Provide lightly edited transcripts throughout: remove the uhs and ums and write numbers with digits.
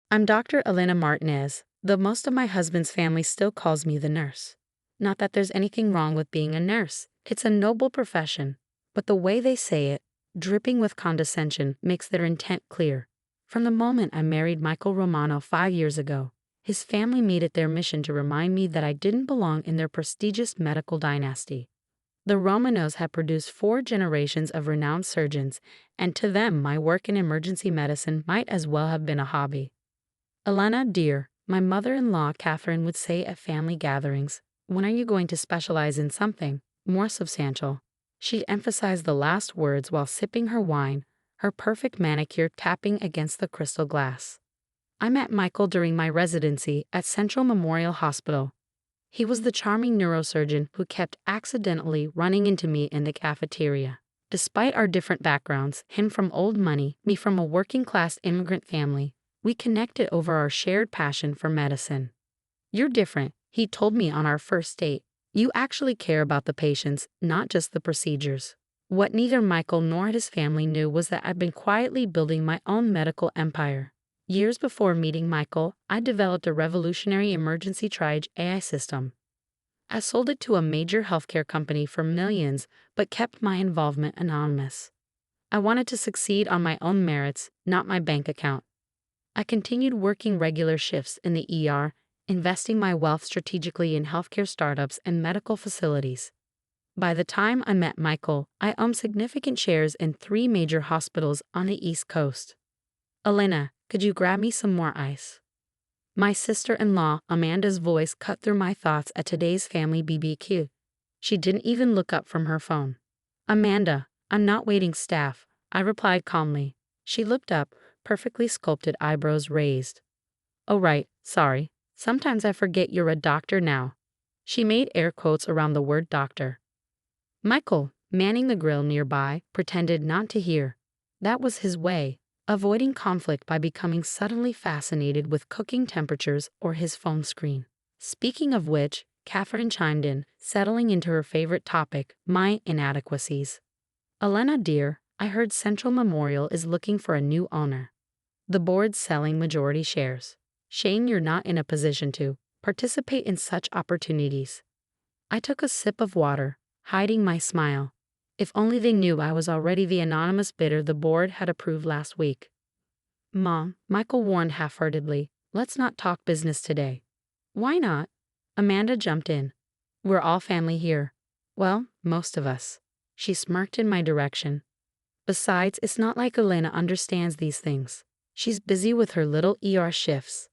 I'm Dr. Elena Martinez, though most of my husband's family still calls me the nurse. Not that there's anything wrong with being a nurse, it's a noble profession, but the way they say it, dripping with condescension, makes their intent clear. From the moment I married Michael Romano 5 years ago, his family made it their mission to remind me that I didn't belong in their prestigious medical dynasty. The Romanos had produced 4 generations of renowned surgeons, and to them my work in emergency medicine might as well have been a hobby. Elena, dear, my mother-in-law Catherine would say at family gatherings, when are you going to specialize in something more substantial? She'd emphasize the last words while sipping her wine, her perfect manicure tapping against the crystal glass. I met Michael during my residency at Central Memorial Hospital. He was the charming neurosurgeon who kept accidentally running into me in the cafeteria. Despite our different backgrounds, him from old money, me from a working-class immigrant family, we connected over our shared passion for medicine. You're different, he told me on our first date. You actually care about the patients, not just the procedures. What neither Michael nor his family knew was that I'd been quietly building my own medical empire. Years before meeting Michael, I developed a revolutionary emergency triage AI system. I sold it to a major healthcare company for millions, but kept my involvement anonymous. I wanted to succeed on my own merits, not my bank account. I continued working regular shifts in the ER, investing my wealth strategically in healthcare startups and medical facilities. By the time I met Michael, I owned significant shares in 3 major hospitals on the East Coast. Elena, could you grab me some more ice? My sister-in-law, Amanda's voice cut through my thoughts at today's family BBQ. She didn't even look up from her phone. Amanda, I'm not waiting staff, I replied calmly. She looked up, perfectly sculpted eyebrows raised. Oh right, sorry. Sometimes I forget you're a doctor now. She made air quotes around the word doctor. Michael, manning the grill nearby, pretended not to hear. That was his way, avoiding conflict by becoming suddenly fascinated with cooking temperatures or his phone screen. Speaking of which, Catherine chimed in, settling into her favorite topic, my inadequacies. Elena dear, I heard Central Memorial is looking for a new owner. The board's selling majority shares. Shame you're not in a position to participate in such opportunities. I took a sip of water, hiding my smile. If only they knew I was already the anonymous bidder the board had approved last week. Mom, Michael warned half-heartedly, let's not talk business today. Why not? Amanda jumped in. We're all family here. Well, most of us. She smirked in my direction. Besides, it's not like Elena understands these things. She's busy with her little ER shifts.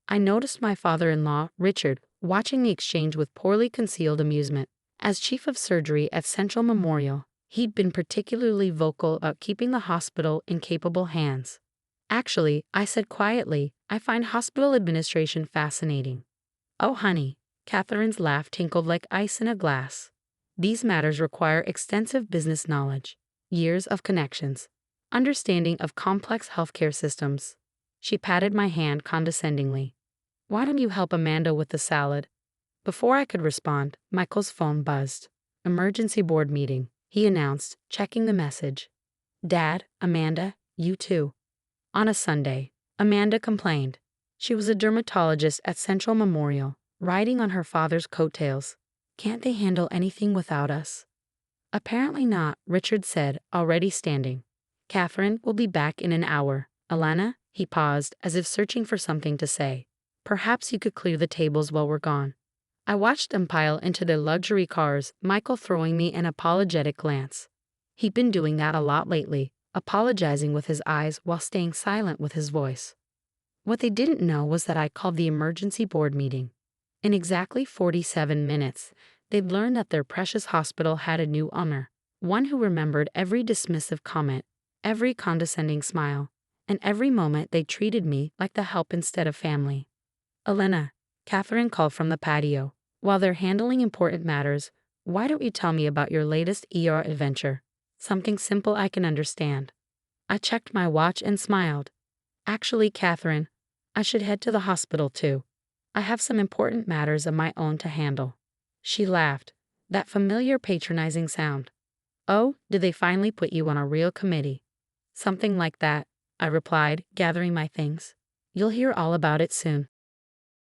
I noticed my father-in-law, Richard, watching the exchange with poorly concealed amusement. As chief of surgery at Central Memorial, he'd been particularly vocal about keeping the hospital in capable hands. Actually, I said quietly, I find hospital administration fascinating. Oh honey, Catherine's laugh tinkled like ice in a glass. These matters require extensive business knowledge, years of connections, understanding of complex healthcare systems. She patted my hand condescendingly. Why don't you help Amanda with the salad? Before I could respond, Michael's phone buzzed. Emergency board meeting, he announced, checking the message. Dad, Amanda, you too. On a Sunday, Amanda complained. She was a dermatologist at Central Memorial, riding on her father's coattails. Can't they handle anything without us? Apparently not, Richard said, already standing. Catherine will be back in an hour. Elena, he paused, as if searching for something to say. Perhaps you could clear the tables while we're gone. I watched them pile into their luxury cars, Michael throwing me an apologetic glance. He'd been doing that a lot lately, apologizing with his eyes while staying silent with his voice. What they didn't know was that I called the emergency board meeting. In exactly 47 minutes, they'd learned that their precious hospital had a new owner, one who remembered every dismissive comment, every condescending smile, and every moment they treated me like the help instead of family. Elena, Catherine called from the patio. While they're handling important matters, why don't you tell me about your latest ER adventure? Something simple I can understand. I checked my watch and smiled. Actually, Catherine, I should head to the hospital too. I have some important matters of my own to handle. She laughed, that familiar patronizing sound. Oh, did they finally put you on a real committee? Something like that, I replied, gathering my things. You'll hear all about it soon.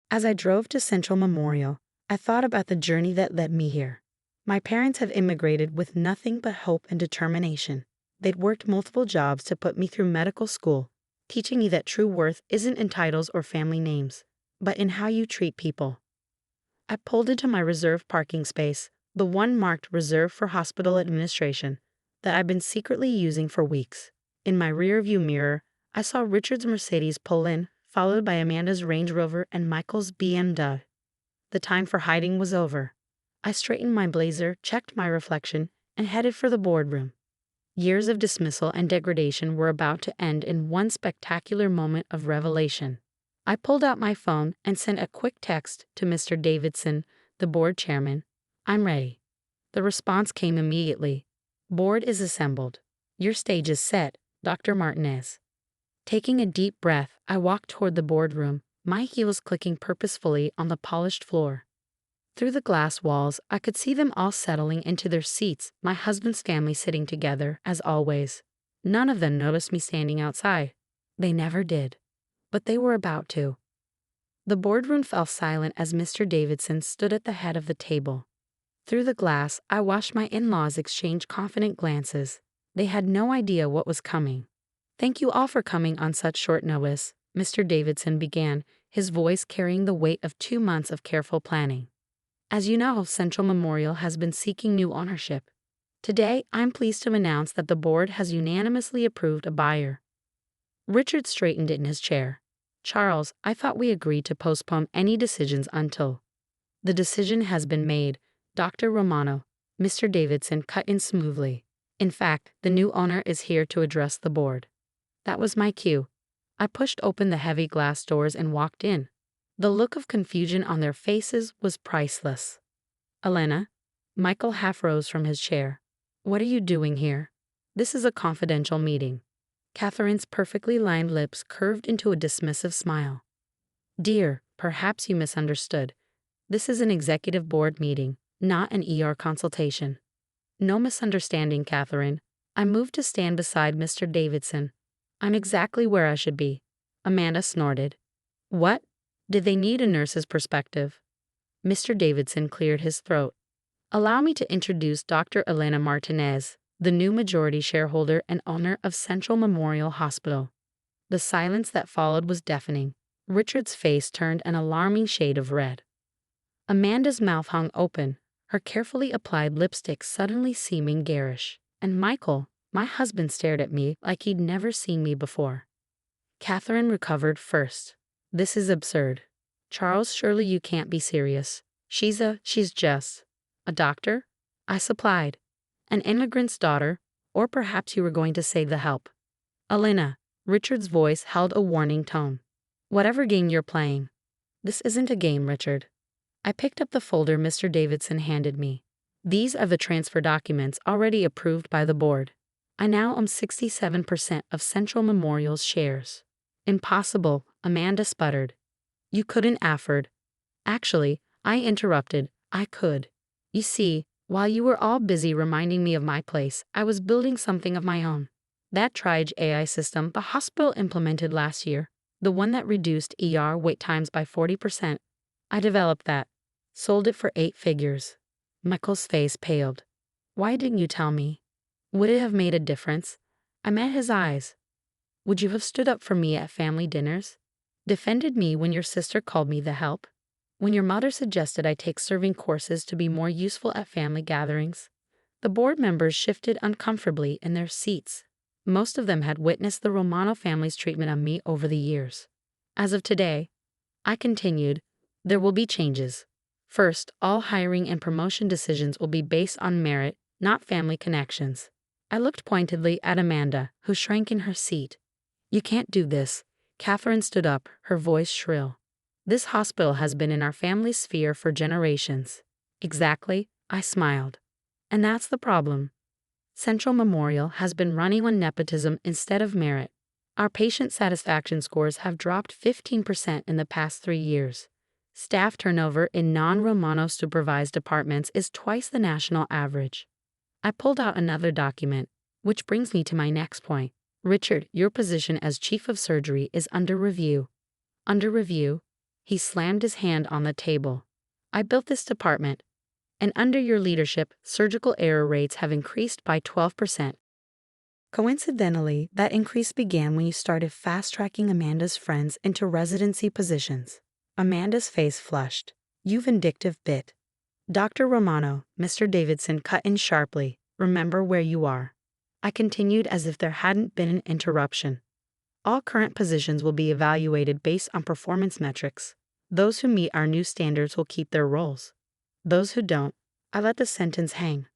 As I drove to Central Memorial, I thought about the journey that led me here. My parents have immigrated with nothing but hope and determination. They'd worked multiple jobs to put me through medical school, teaching me that true worth isn't in titles or family names, but in how you treat people. I pulled into my reserved parking space, the one marked reserved for hospital administration, that I've been secretly using for weeks. In my rearview mirror, I saw Richard's Mercedes pull in, followed by Amanda's Range Rover and Michael's BMW. The time for hiding was over. I straightened my blazer, checked my reflection, and headed for the boardroom. Years of dismissal and degradation were about to end in one spectacular moment of revelation. I pulled out my phone and sent a quick text to Mr. Davidson, the board chairman. "I'm ready." The response came immediately. "Board is assembled. Your stage is set, Dr. Martinez." Taking a deep breath, I walked toward the boardroom, my heels clicking purposefully on the polished floor. Through the glass walls, I could see them all settling into their seats, my husband's family sitting together, as always. None of them noticed me standing outside. They never did. But they were about to. The boardroom fell silent as Mr. Davidson stood at the head of the table. Through the glass, I watched my in-laws exchange confident glances. They had no idea what was coming. "Thank you all for coming on such short notice," Mr. Davidson began, his voice carrying the weight of 2 months of careful planning. "As you know, Central Memorial has been seeking new ownership. Today, I'm pleased to announce that the board has unanimously approved a buyer." Richard straightened in his chair. "Charles, I thought we agreed to postpone any decisions until—" "The decision has been made, Dr. Romano," Mr. Davidson cut in smoothly. "In fact, the new owner is here to address the board." That was my cue. I pushed open the heavy glass doors and walked in. The look of confusion on their faces was priceless. "Elena?" Michael half rose from his chair. "What are you doing here? This is a confidential meeting." Catherine's perfectly lined lips curved into a dismissive smile. "Dear, perhaps you misunderstood. This is an executive board meeting, not an ER consultation." "No misunderstanding, Catherine." I moved to stand beside Mr. Davidson. "I'm exactly where I should be." Amanda snorted. "What? Did they need a nurse's perspective?" Mr. Davidson cleared his throat. "Allow me to introduce Dr. Elena Martinez, the new majority shareholder and owner of Central Memorial Hospital." The silence that followed was deafening. Richard's face turned an alarming shade of red. Amanda's mouth hung open, her carefully applied lipstick suddenly seeming garish. And Michael, my husband, stared at me like he'd never seen me before. Catherine recovered first. "This is absurd. Charles, surely you can't be serious. She's just a doctor?" I supplied. "An immigrant's daughter, or perhaps you were going to say the help." "Elena," Richard's voice held a warning tone. "Whatever game you're playing." "This isn't a game, Richard." I picked up the folder Mr. Davidson handed me. "These are the transfer documents already approved by the board. I now own 67% of Central Memorial's shares." "Impossible," Amanda sputtered. "You couldn't afford." "Actually," I interrupted, "I could. You see, while you were all busy reminding me of my place, I was building something of my own. That triage AI system the hospital implemented last year, the one that reduced ER wait times by 40%, I developed that. Sold it for 8 figures. Michael's face paled. "Why didn't you tell me? Would it have made a difference?" I met his eyes. "Would you have stood up for me at family dinners? Defended me when your sister called me the help? When your mother suggested I take serving courses to be more useful at family gatherings?" The board members shifted uncomfortably in their seats. Most of them had witnessed the Romano family's treatment of me over the years. "As of today," I continued, "there will be changes. First, all hiring and promotion decisions will be based on merit, not family connections." I looked pointedly at Amanda, who shrank in her seat. "You can't do this." Catherine stood up, her voice shrill. "This hospital has been in our family's sphere for generations." "Exactly," I smiled. "And that's the problem. Central Memorial has been running on nepotism instead of merit. Our patient satisfaction scores have dropped 15% in the past 3 years. Staff turnover in non-Romano supervised departments is twice the national average." I pulled out another document, which brings me to my next point. "Richard, your position as chief of surgery is under review." Under review. He slammed his hand on the table. I built this department, and under your leadership, surgical error rates have increased by 12%. Coincidentally, that increase began when you started fast-tracking Amanda's friends into residency positions. Amanda's face flushed. You vindictive bit. Dr. Romano, Mr. Davidson cut in sharply. Remember where you are. I continued as if there hadn't been an interruption. All current positions will be evaluated based on performance metrics. Those who meet our new standards will keep their roles. Those who don't, I let the sentence hang.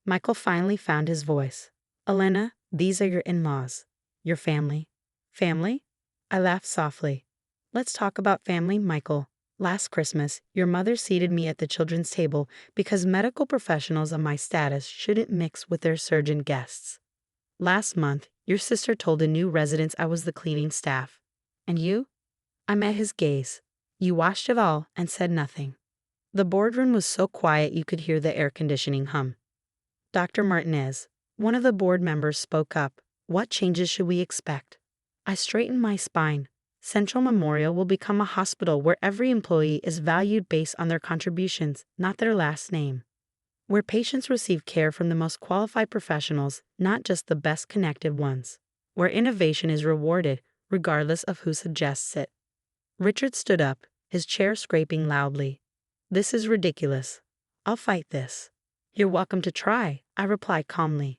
Michael finally found his voice. Elena, these are your in-laws. Your family. Family? I laughed softly. Let's talk about family, Michael. Last Christmas, your mother seated me at the children's table because medical professionals of my status shouldn't mix with their surgeon guests. Last month, your sister told the new residents I was the cleaning staff. And you? I met his gaze. You watched it all and said nothing. The boardroom was so quiet you could hear the air conditioning hum. Dr. Martinez, one of the board members, spoke up. What changes should we expect? I straightened my spine. Central Memorial will become a hospital where every employee is valued based on their contributions, not their last name. Where patients receive care from the most qualified professionals, not just the best connected ones. Where innovation is rewarded, regardless of who suggests it. Richard stood up, his chair scraping loudly. This is ridiculous. I'll fight this. You're welcome to try, I replied calmly.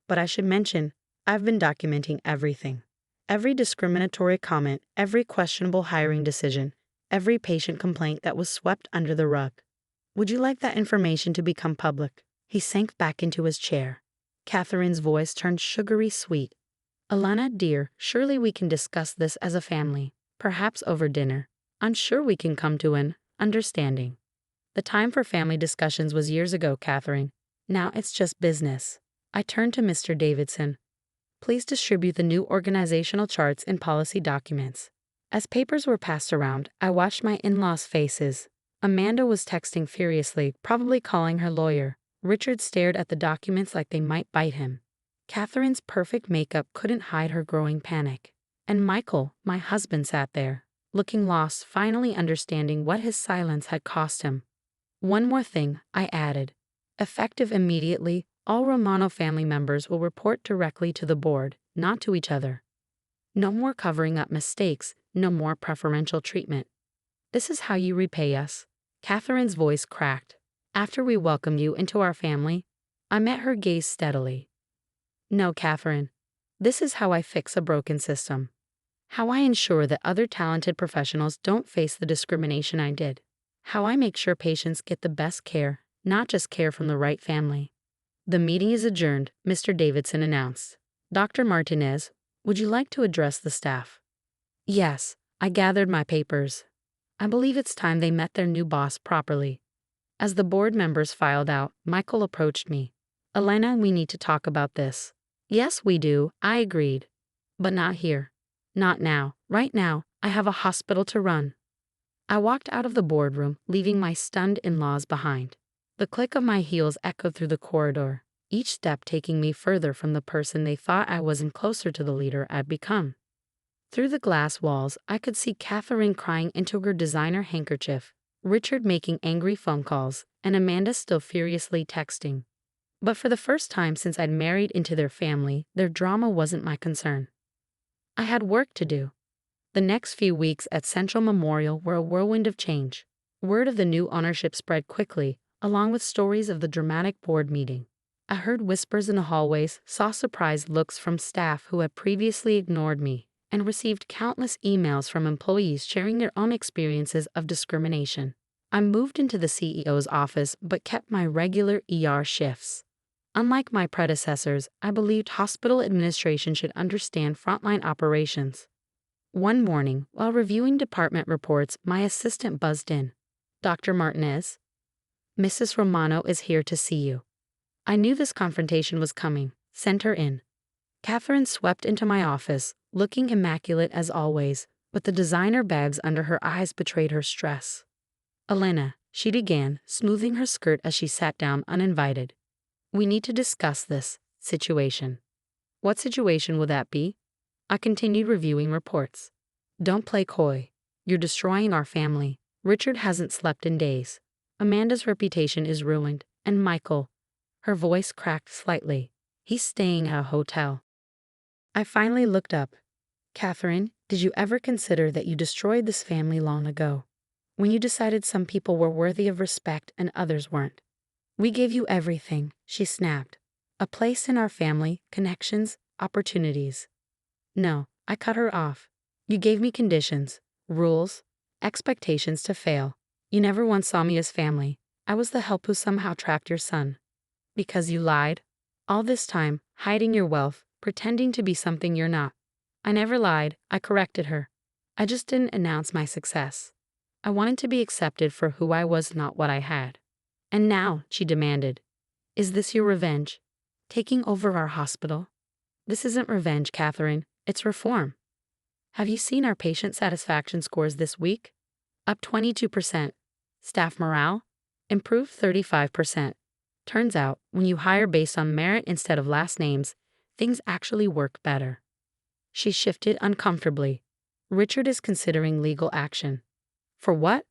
But I should mention, I've been documenting everything. Every discriminatory comment, every questionable hiring decision, every patient complaint that was swept under the rug. Would you like that information to become public? He sank back into his chair. Catherine's voice turned sugary sweet. Elena, dear, surely we can discuss this as a family, perhaps over dinner. I'm sure we can come to an understanding. The time for family discussions was years ago, Catherine. Now it's just business. I turned to Mr. Davidson. Please distribute the new organizational charts and policy documents. As papers were passed around, I watched my in-laws' faces. Amanda was texting furiously, probably calling her lawyer. Richard stared at the documents like they might bite him. Catherine's perfect makeup couldn't hide her growing panic. And Michael, my husband, sat there, looking lost, finally understanding what his silence had cost him. One more thing, I added. Effective immediately, all Romano family members will report directly to the board, not to each other. No more covering up mistakes, no more preferential treatment. This is how you repay us. Catherine's voice cracked. After we welcome you into our family, I met her gaze steadily. No, Catherine. This is how I fix a broken system. How I ensure that other talented professionals don't face the discrimination I did. How I make sure patients get the best care, not just care from the right family. The meeting is adjourned, Mr. Davidson announced. Dr. Martinez, would you like to address the staff? Yes, I gathered my papers. I believe it's time they met their new boss properly. As the board members filed out, Michael approached me. Elena, we need to talk about this. Yes, we do, I agreed. But not here. Not now. Right now, I have a hospital to run. I walked out of the boardroom, leaving my stunned in-laws behind. The click of my heels echoed through the corridor, each step taking me further from the person they thought I was and closer to the leader I'd become. Through the glass walls, I could see Catherine crying into her designer handkerchief, Richard making angry phone calls, and Amanda still furiously texting. But for the first time since I'd married into their family, their drama wasn't my concern. I had work to do. The next few weeks at Central Memorial were a whirlwind of change. Word of the new ownership spread quickly, along with stories of the dramatic board meeting. I heard whispers in the hallways, saw surprised looks from staff who had previously ignored me, and received countless emails from employees sharing their own experiences of discrimination. I moved into the CEO's office but kept my regular ER shifts. Unlike my predecessors, I believed hospital administration should understand frontline operations. One morning, while reviewing department reports, my assistant buzzed in. Dr. Martinez, Mrs. Romano is here to see you. I knew this confrontation was coming. Sent her in. Catherine swept into my office, looking immaculate as always, but the designer bags under her eyes betrayed her stress. Elena, she began, smoothing her skirt as she sat down uninvited. We need to discuss this situation. What situation will that be? I continued reviewing reports. Don't play coy. You're destroying our family. Richard hasn't slept in days. Amanda's reputation is ruined, and Michael. Her voice cracked slightly. He's staying at a hotel. I finally looked up. Catherine, did you ever consider that you destroyed this family long ago? When you decided some people were worthy of respect and others weren't. We gave you everything, she snapped. A place in our family, connections, opportunities. No, I cut her off. You gave me conditions, rules, expectations to fail. You never once saw me as family. I was the help who somehow trapped your son. Because you lied? All this time, hiding your wealth, pretending to be something you're not. I never lied, I corrected her. I just didn't announce my success. I wanted to be accepted for who I was, not what I had. And now, she demanded. Is this your revenge? Taking over our hospital? This isn't revenge, Catherine. It's reform. Have you seen our patient satisfaction scores this week? Up 22%. Staff morale? Improved 35%. Turns out, when you hire based on merit instead of last names, things actually work better. She shifted uncomfortably. Richard is considering legal action. For what?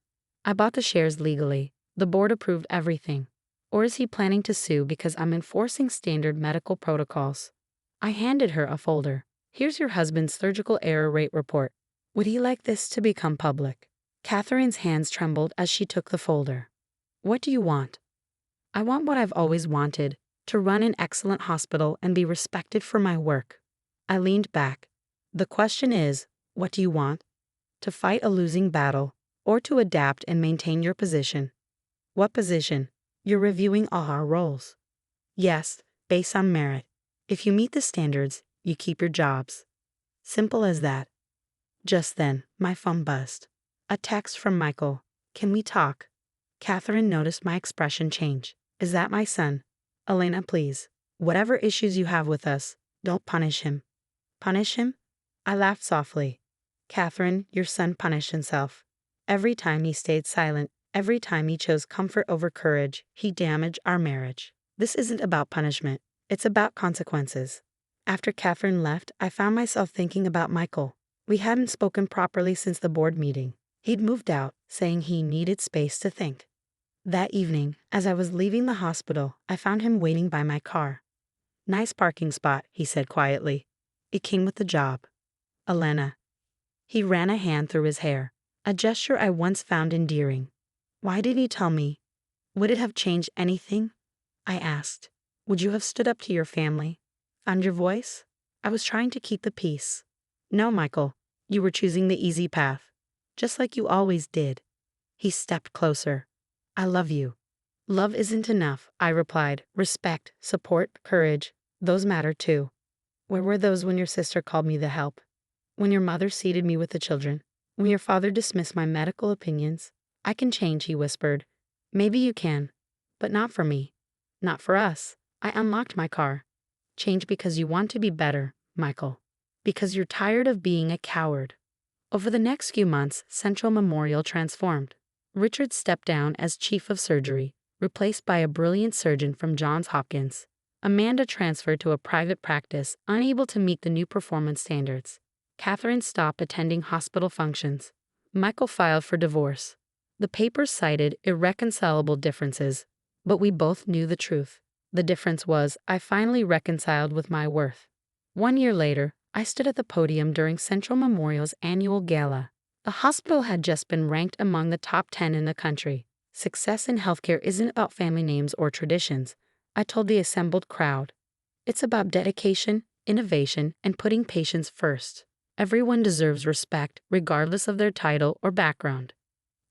I bought the shares legally. The board approved everything. Or is he planning to sue because I'm enforcing standard medical protocols? I handed her a folder. Here's your husband's surgical error rate report. Would he like this to become public? Catherine's hands trembled as she took the folder. What do you want? I want what I've always wanted, to run an excellent hospital and be respected for my work. I leaned back. The question is, what do you want? To fight a losing battle, or to adapt and maintain your position? What position? You're reviewing all our roles. Yes, based on merit. If you meet the standards, you keep your jobs. Simple as that. Just then, my phone buzzed. A text from Michael. Can we talk? Catherine noticed my expression change. Is that my son? Elena, please. Whatever issues you have with us, don't punish him. Punish him? I laughed softly. Catherine, your son punished himself. Every time he stayed silent, every time he chose comfort over courage, he damaged our marriage. This isn't about punishment. It's about consequences. After Catherine left, I found myself thinking about Michael. We hadn't spoken properly since the board meeting. He'd moved out, saying he needed space to think. That evening, as I was leaving the hospital, I found him waiting by my car. Nice parking spot, he said quietly. It came with the job. Elena. He ran a hand through his hair, a gesture I once found endearing. Why did he tell me? Would it have changed anything? I asked. Would you have stood up to your family? Found your voice? I was trying to keep the peace. No, Michael, you were choosing the easy path, just like you always did. He stepped closer. I love you. Love isn't enough, I replied. Respect, support, courage, those matter too. Where were those when your sister called me the help? When your mother seated me with the children? When your father dismissed my medical opinions? I can change, he whispered. Maybe you can, but not for me. Not for us. I unlocked my car. Change because you want to be better, Michael. Because you're tired of being a coward. Over the next few months, Central Memorial transformed. Richard stepped down as chief of surgery, replaced by a brilliant surgeon from Johns Hopkins. Amanda transferred to a private practice, unable to meet the new performance standards. Catherine stopped attending hospital functions. Michael filed for divorce. The papers cited irreconcilable differences, but we both knew the truth. The difference was I finally reconciled with my worth. 1 year later, I stood at the podium during Central Memorial's annual gala. The hospital had just been ranked among the top 10 in the country. Success in healthcare isn't about family names or traditions, I told the assembled crowd. It's about dedication, innovation, and putting patients first. Everyone deserves respect, regardless of their title or background.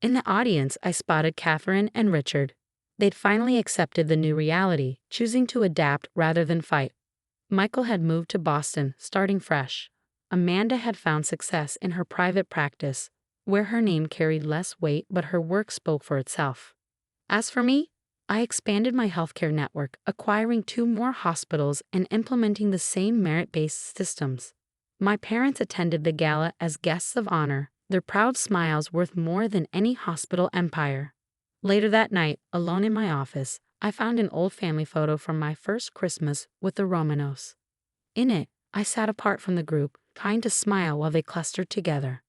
In the audience, I spotted Catherine and Richard. They'd finally accepted the new reality, choosing to adapt rather than fight. Michael had moved to Boston, starting fresh. Amanda had found success in her private practice, where her name carried less weight but her work spoke for itself. As for me, I expanded my healthcare network, acquiring 2 more hospitals and implementing the same merit-based systems. My parents attended the gala as guests of honor, their proud smiles worth more than any hospital empire. Later that night, alone in my office, I found an old family photo from my first Christmas with the Romanos. In it, I sat apart from the group, trying to smile while they clustered together.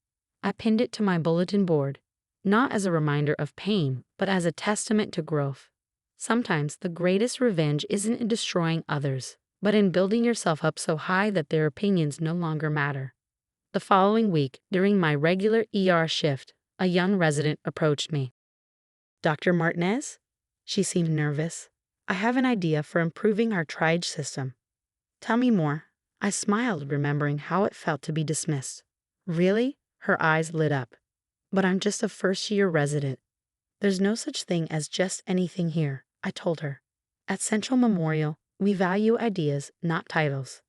I pinned it to my bulletin board, not as a reminder of pain, but as a testament to growth. Sometimes the greatest revenge isn't in destroying others, but in building yourself up so high that their opinions no longer matter. The following week, during my regular shift, a young resident approached me. "Dr. Martinez?" She seemed nervous. "I have an idea for improving our triage system." "Tell me more." I smiled, remembering how it felt to be dismissed. "Really?" Her eyes lit up. "But I'm just a first-year resident." "There's no such thing as just anything here," I told her. "At Central Memorial, we value ideas, not titles."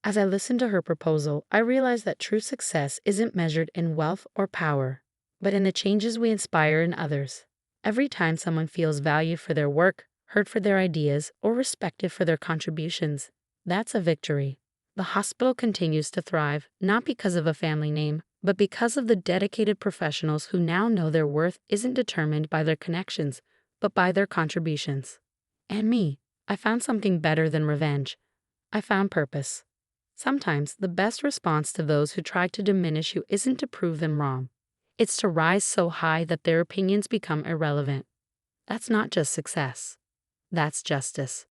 As I listened to her proposal, I realized that true success isn't measured in wealth or power, but in the changes we inspire in others. Every time someone feels valued for their work, heard for their ideas, or respected for their contributions, that's a victory. The hospital continues to thrive, not because of a family name, but because of the dedicated professionals who now know their worth isn't determined by their connections, but by their contributions. And me, I found something better than revenge. I found purpose. Sometimes the best response to those who try to diminish you isn't to prove them wrong. It's to rise so high that their opinions become irrelevant. That's not just success. That's justice.